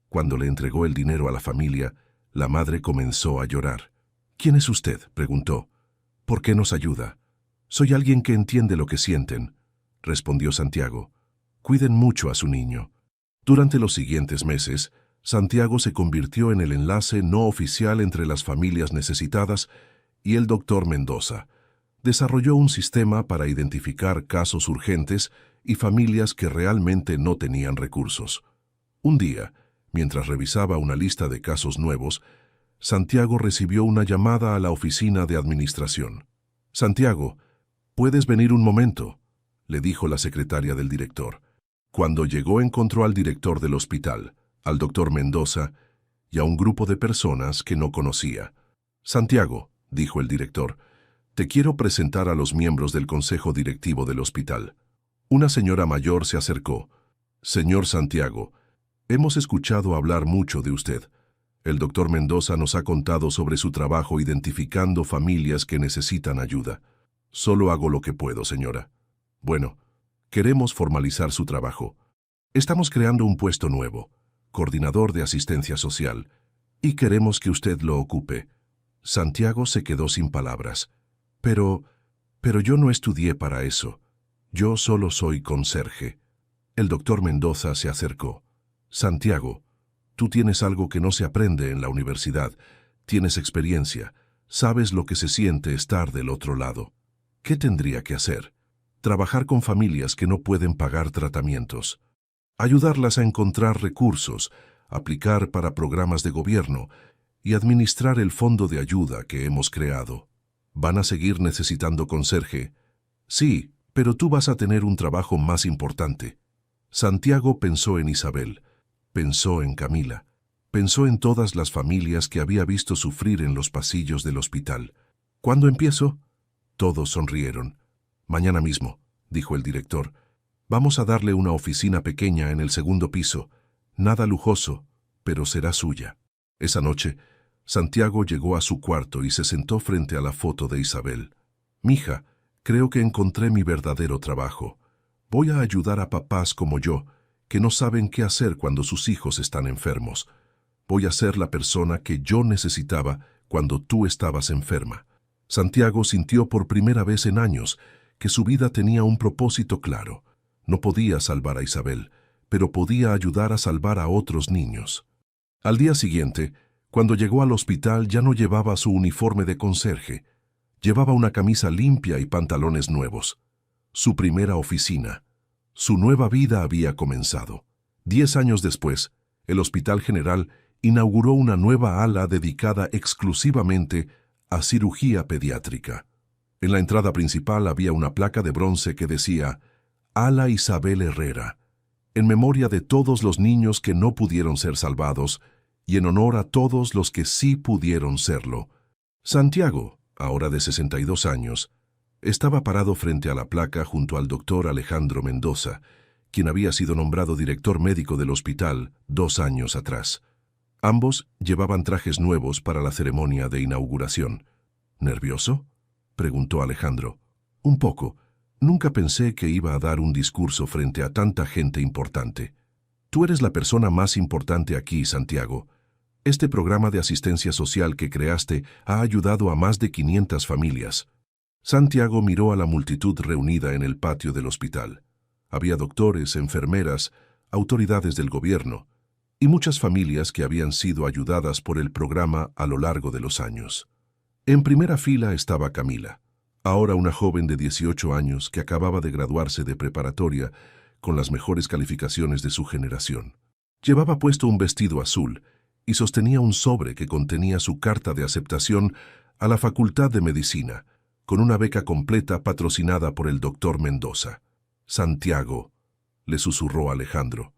Cuando le entregó el dinero a la familia, la madre comenzó a llorar. «¿Quién es usted?», preguntó. «¿Por qué nos ayuda?» «Soy alguien que entiende lo que sienten», respondió Santiago. «Cuiden mucho a su niño». Durante los siguientes meses, Santiago se convirtió en el enlace no oficial entre las familias necesitadas y el doctor Mendoza. Desarrolló un sistema para identificar casos urgentes y familias que realmente no tenían recursos. Un día, mientras revisaba una lista de casos nuevos, Santiago recibió una llamada a la oficina de administración. «Santiago, ¿puedes venir un momento?», le dijo la secretaria del director. Cuando llegó encontró al director del hospital, al doctor Mendoza y a un grupo de personas que no conocía. «Santiago», dijo el director, «te quiero presentar a los miembros del consejo directivo del hospital». Una señora mayor se acercó. «Señor Santiago, hemos escuchado hablar mucho de usted. El doctor Mendoza nos ha contado sobre su trabajo identificando familias que necesitan ayuda. Solo hago lo que puedo, señora». «Bueno, Queremos formalizar su trabajo. Estamos creando un puesto nuevo, coordinador de asistencia social, y queremos que usted lo ocupe. Santiago se quedó sin palabras. Pero yo no estudié para eso. Yo solo soy conserje. El doctor Mendoza se acercó. Santiago, tú tienes algo que no se aprende en la universidad. Tienes experiencia. Sabes lo que se siente estar del otro lado. ¿Qué tendría que hacer? Trabajar con familias que no pueden pagar tratamientos. Ayudarlas a encontrar recursos, aplicar para programas de gobierno y administrar el fondo de ayuda que hemos creado. ¿Van a seguir necesitando conserje? Sí, pero tú vas a tener un trabajo más importante. Santiago pensó en Isabel, pensó en Camila, pensó en todas las familias que había visto sufrir en los pasillos del hospital. ¿Cuándo empiezo? Todos sonrieron. Mañana mismo, dijo el director. Vamos a darle una oficina pequeña en el segundo piso. Nada lujoso, pero será suya. Esa noche, Santiago llegó a su cuarto y se sentó frente a la foto de Isabel. Mija, creo que encontré mi verdadero trabajo. Voy a ayudar a papás como yo, que no saben qué hacer cuando sus hijos están enfermos. Voy a ser la persona que yo necesitaba cuando tú estabas enferma. Santiago sintió por primera vez en años que su vida tenía un propósito claro. No podía salvar a Isabel, pero podía ayudar a salvar a otros niños. Al día siguiente, cuando llegó al hospital ya no llevaba su uniforme de conserje. Llevaba una camisa limpia y pantalones nuevos. Su primera oficina. Su nueva vida había comenzado. 10 años después, el Hospital General inauguró una nueva ala dedicada exclusivamente a cirugía pediátrica. En la entrada principal había una placa de bronce que decía Ala Isabel Herrera, en memoria de todos los niños que no pudieron ser salvados y en honor a todos los que sí pudieron serlo. Santiago, ahora de 62 años, estaba parado frente a la placa junto al doctor Alejandro Mendoza, quien había sido nombrado director médico del hospital 2 años atrás. Ambos llevaban trajes nuevos para la ceremonia de inauguración. ¿Nervioso?, preguntó Alejandro. Un poco. Nunca pensé que iba a dar un discurso frente a tanta gente importante. Tú eres la persona más importante aquí, Santiago. Este programa de asistencia social que creaste ha ayudado a más de 500 familias. Santiago miró a la multitud reunida en el patio del hospital. Había doctores, enfermeras, autoridades del gobierno y muchas familias que habían sido ayudadas por el programa a lo largo de los años. En primera fila estaba Camila, ahora una joven de 18 años que acababa de graduarse de preparatoria con las mejores calificaciones de su generación. Llevaba puesto un vestido azul y sostenía un sobre que contenía su carta de aceptación a la Facultad de Medicina, con una beca completa patrocinada por el doctor Mendoza. Santiago, le susurró Alejandro.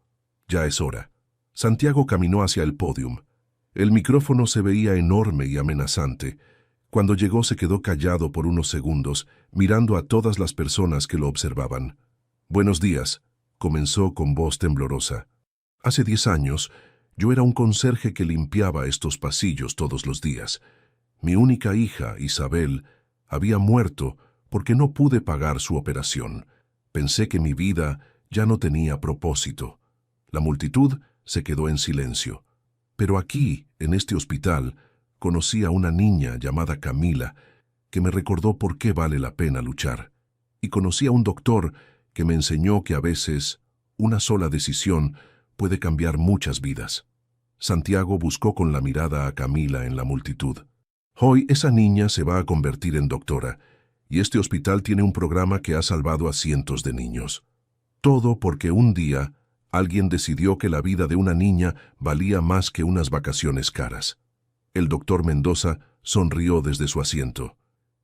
Ya es hora. Santiago caminó hacia el pódium. El micrófono se veía enorme y amenazante. Cuando llegó se quedó callado por unos segundos, mirando a todas las personas que lo observaban. Buenos días, comenzó con voz temblorosa. Hace 10 años, yo era un conserje que limpiaba estos pasillos todos los días. Mi única hija, Isabel, había muerto porque no pude pagar su operación. Pensé que mi vida ya no tenía propósito. La multitud se quedó en silencio. Pero aquí, en este hospital, conocí a una niña llamada Camila, que me recordó por qué vale la pena luchar. Y conocí a un doctor que me enseñó que a veces una sola decisión puede cambiar muchas vidas. Santiago buscó con la mirada a Camila en la multitud. Hoy esa niña se va a convertir en doctora, y este hospital tiene un programa que ha salvado a cientos de niños. Todo porque un día alguien decidió que la vida de una niña valía más que unas vacaciones caras. El doctor Mendoza sonrió desde su asiento.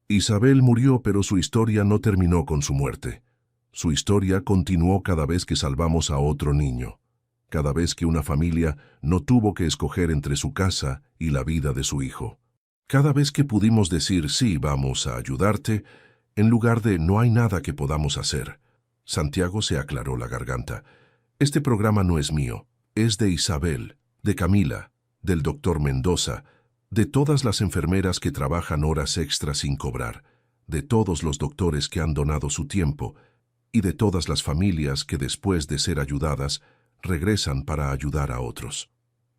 Isabel murió, pero su historia no terminó con su muerte. Su historia continuó cada vez que salvamos a otro niño, cada vez que una familia no tuvo que escoger entre su casa y la vida de su hijo. Cada vez que pudimos decir sí, vamos a ayudarte, en lugar de no hay nada que podamos hacer. Santiago se aclaró la garganta. Este programa no es mío, es de Isabel, de Camila, del doctor Mendoza, de todas las enfermeras que trabajan horas extras sin cobrar, de todos los doctores que han donado su tiempo y de todas las familias que después de ser ayudadas, regresan para ayudar a otros.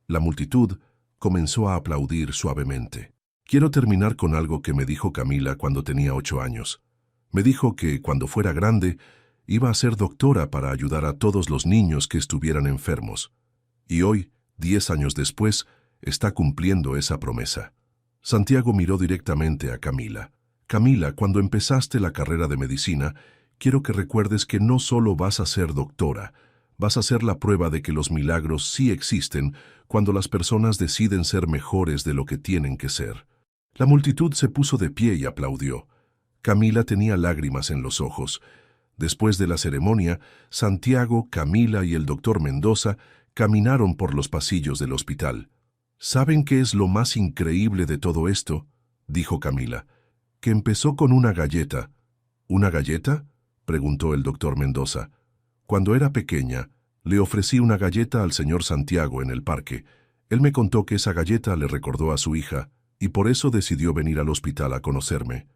La multitud comenzó a aplaudir suavemente. Quiero terminar con algo que me dijo Camila cuando tenía 8 años. Me dijo que, cuando fuera grande, iba a ser doctora para ayudar a todos los niños que estuvieran enfermos. Y hoy, 10 años después, está cumpliendo esa promesa. Santiago miró directamente a Camila. Camila, cuando empezaste la carrera de medicina, quiero que recuerdes que no solo vas a ser doctora, vas a ser la prueba de que los milagros sí existen cuando las personas deciden ser mejores de lo que tienen que ser. La multitud se puso de pie y aplaudió. Camila tenía lágrimas en los ojos. Después de la ceremonia, Santiago, Camila y el doctor Mendoza caminaron por los pasillos del hospital. ¿Saben qué es lo más increíble de todo esto?, dijo Camila. Que empezó con una galleta. ¿Una galleta?, preguntó el doctor Mendoza. Cuando era pequeña, le ofrecí una galleta al señor Santiago en el parque. Él me contó que esa galleta le recordó a su hija, y por eso decidió venir al hospital a conocerme.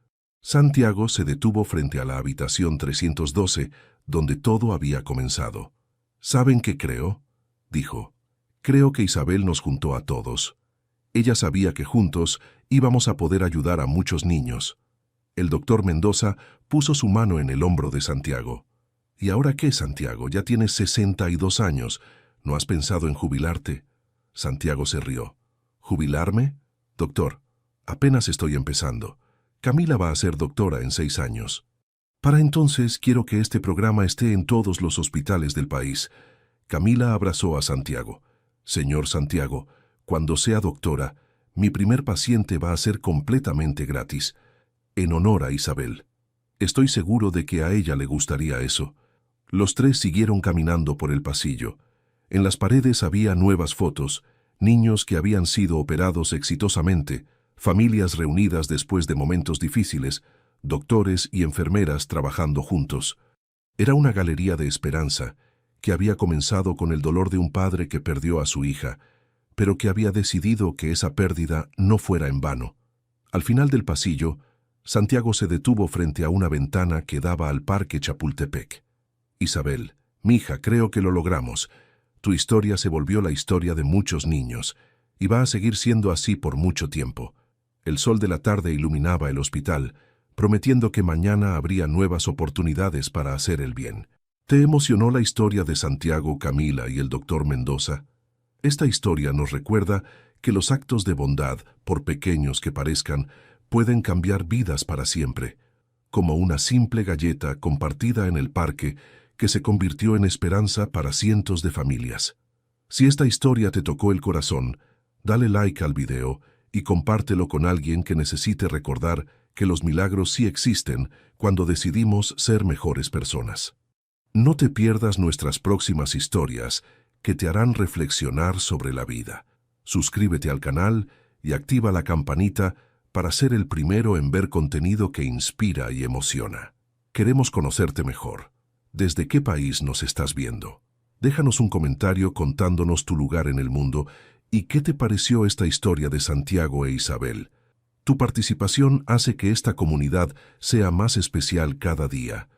Santiago se detuvo frente a la habitación 312, donde todo había comenzado. ¿Saben qué creo?, dijo. Creo que Isabel nos juntó a todos. Ella sabía que juntos íbamos a poder ayudar a muchos niños. El doctor Mendoza puso su mano en el hombro de Santiago. ¿Y ahora qué, Santiago? Ya tienes 62 años. ¿No has pensado en jubilarte? Santiago se rió. ¿Jubilarme? Doctor, apenas estoy empezando. Camila va a ser doctora en 6 años. Para entonces quiero que este programa esté en todos los hospitales del país. Camila abrazó a Santiago. Señor Santiago, cuando sea doctora, mi primer paciente va a ser completamente gratis, en honor a Isabel. Estoy seguro de que a ella le gustaría eso. Los tres siguieron caminando por el pasillo. En las paredes había nuevas fotos, niños que habían sido operados exitosamente, familias reunidas después de momentos difíciles, doctores y enfermeras trabajando juntos. Era una galería de esperanza, que había comenzado con el dolor de un padre que perdió a su hija, pero que había decidido que esa pérdida no fuera en vano. Al final del pasillo, Santiago se detuvo frente a una ventana que daba al Parque Chapultepec. Isabel, mija, creo que lo logramos. Tu historia se volvió la historia de muchos niños, y va a seguir siendo así por mucho tiempo. El sol de la tarde iluminaba el hospital, prometiendo que mañana habría nuevas oportunidades para hacer el bien. ¿Te emocionó la historia de Santiago, Camila y el doctor Mendoza? Esta historia nos recuerda que los actos de bondad, por pequeños que parezcan, pueden cambiar vidas para siempre, como una simple galleta compartida en el parque que se convirtió en esperanza para cientos de familias. Si esta historia te tocó el corazón, dale like al video y compártelo con alguien que necesite recordar que los milagros sí existen cuando decidimos ser mejores personas. No te pierdas nuestras próximas historias que te harán reflexionar sobre la vida. Suscríbete al canal y activa la campanita para ser el primero en ver contenido que inspira y emociona. Queremos conocerte mejor. ¿Desde qué país nos estás viendo? Déjanos un comentario contándonos tu lugar en el mundo y qué te pareció esta historia de Santiago e Isabel. Tu participación hace que esta comunidad sea más especial cada día.